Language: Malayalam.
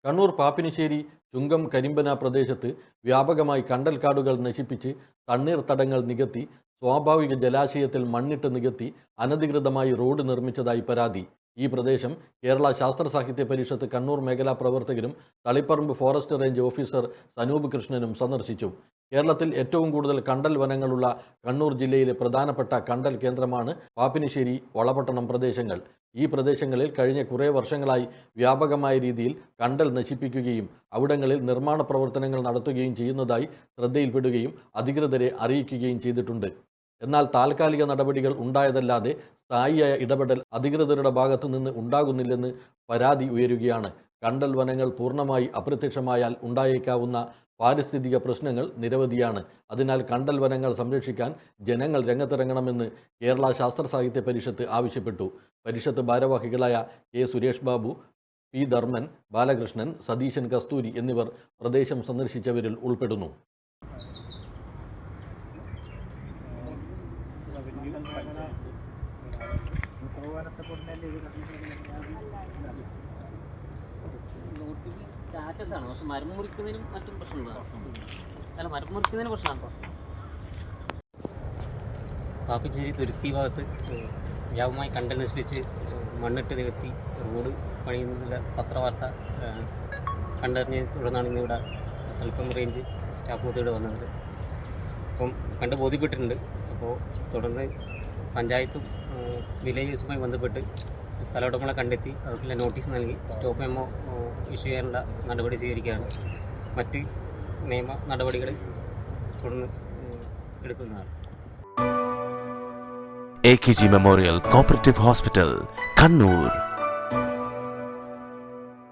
കണ്ണൂർ പാപ്പിനിശ്ശേരി ചുങ്കം കരിമ്പന പ്രദേശത്ത് വ്യാപകമായി കണ്ടൽക്കാടുകൾ നശിപ്പിച്ച് തണ്ണീർത്തടങ്ങൾ നികത്തി സ്വാഭാവിക ജലാശയത്തിൽ മണ്ണിട്ട് നികത്തി അനധികൃതമായി റോഡ് നിർമ്മിച്ചതായി പരാതി. ഈ പ്രദേശം കേരള ശാസ്ത്ര സാഹിത്യ പരിഷത്ത് കണ്ണൂർ മേഖലാ പ്രവർത്തകരും Taliparamba forest range officer Sanoop കൃഷ്ണനും സന്ദർശിച്ചു. കേരളത്തിൽ ഏറ്റവും കൂടുതൽ കണ്ടൽ വനങ്ങളുള്ള കണ്ണൂർ ജില്ലയിലെ പ്രധാനപ്പെട്ട കണ്ടൽ കേന്ദ്രമാണ് പാപ്പിനിശ്ശേരി വളപട്ടണം പ്രദേശങ്ങൾ. ഈ പ്രദേശങ്ങളിൽ കഴിഞ്ഞ കുറേ വർഷങ്ങളായി വ്യാപകമായ രീതിയിൽ കണ്ടൽ നശിപ്പിക്കുകയും അവിടങ്ങളിൽ നിർമ്മാണ പ്രവർത്തനങ്ങൾ നടത്തുകയും ചെയ്യുന്നതായി ശ്രദ്ധയിൽപ്പെടുകയും അധികൃതരെ അറിയിക്കുകയും ചെയ്തിട്ടുണ്ട്. എന്നാൽ താൽക്കാലിക നടപടികൾ ഉണ്ടായതല്ലാതെ സ്ഥായിയായ ഇടപെടൽ അധികൃതരുടെ ഭാഗത്തു നിന്ന് ഉണ്ടാകുന്നില്ലെന്ന് പരാതി ഉയരുകയാണ്. കണ്ടൽ വനങ്ങൾ പൂർണ്ണമായി അപ്രത്യക്ഷമായാൽ ഉണ്ടായേക്കാവുന്ന പാരിസ്ഥിതിക പ്രശ്നങ്ങൾ നിരവധിയാണ്. അതിനാൽ കണ്ടൽ വനങ്ങൾ സംരക്ഷിക്കാൻ ജനങ്ങൾ രംഗത്തിറങ്ങണമെന്ന് കേരള ശാസ്ത്ര സാഹിത്യ പരിഷത്ത് ആവശ്യപ്പെട്ടു. പരിഷത്ത് ഭാരവാഹികളായ കെ സുരേഷ് ബാബു, പി ധർമ്മൻ, ബാലകൃഷ്ണൻ, സതീശൻ കസ്തൂരി എന്നിവർ പ്രദേശം സന്ദർശിച്ചവരിൽ ഉൾപ്പെടുന്നു. സ്റ്റാറ്റസാണ്, പക്ഷെ മരം മുറിക്കുന്നതിനും മറ്റും പ്രശ്നമുണ്ടോ? അല്ല, മരം മുറിക്കുന്നതിന് പ്രശ്നമാണോ? പാപ്പിശ്ശേരി തുരുത്തി ഭാഗത്ത് വ്യാപകമായി കണ്ടൽ നശിപ്പിച്ച് മണ്ണിട്ട് നികത്തി റോഡ് പണിയുന്നില്ല പത്രവാർത്ത കണ്ടറിഞ്ഞ് തുടർന്നാണ് ഇന്നിവിടെ തളിപ്പറമ്പ് റേഞ്ച് സ്റ്റാഫ് ഇവിടെ വന്നത്. അപ്പം കണ്ട് ബോധ്യപ്പെട്ടിട്ടുണ്ട്. അപ്പോൾ തുടർന്ന് പഞ്ചായത്തും വില്ലേജസുമായി ബന്ധപ്പെട്ട് സ്ഥല ഉടമകളെ കണ്ടെത്തി അവർക്കുള്ള നോട്ടീസ് നൽകി സ്റ്റോപ്പ് മെമ്മോ ഇഷ്യൂ ചെയ്യാനുള്ള നടപടി സ്വീകരിക്കുകയാണ്. മറ്റ് നിയമ നടപടികൾ തുടർന്ന് എടുക്കുന്നതാണ്. AKG memorial cooperative hospital, Kannur.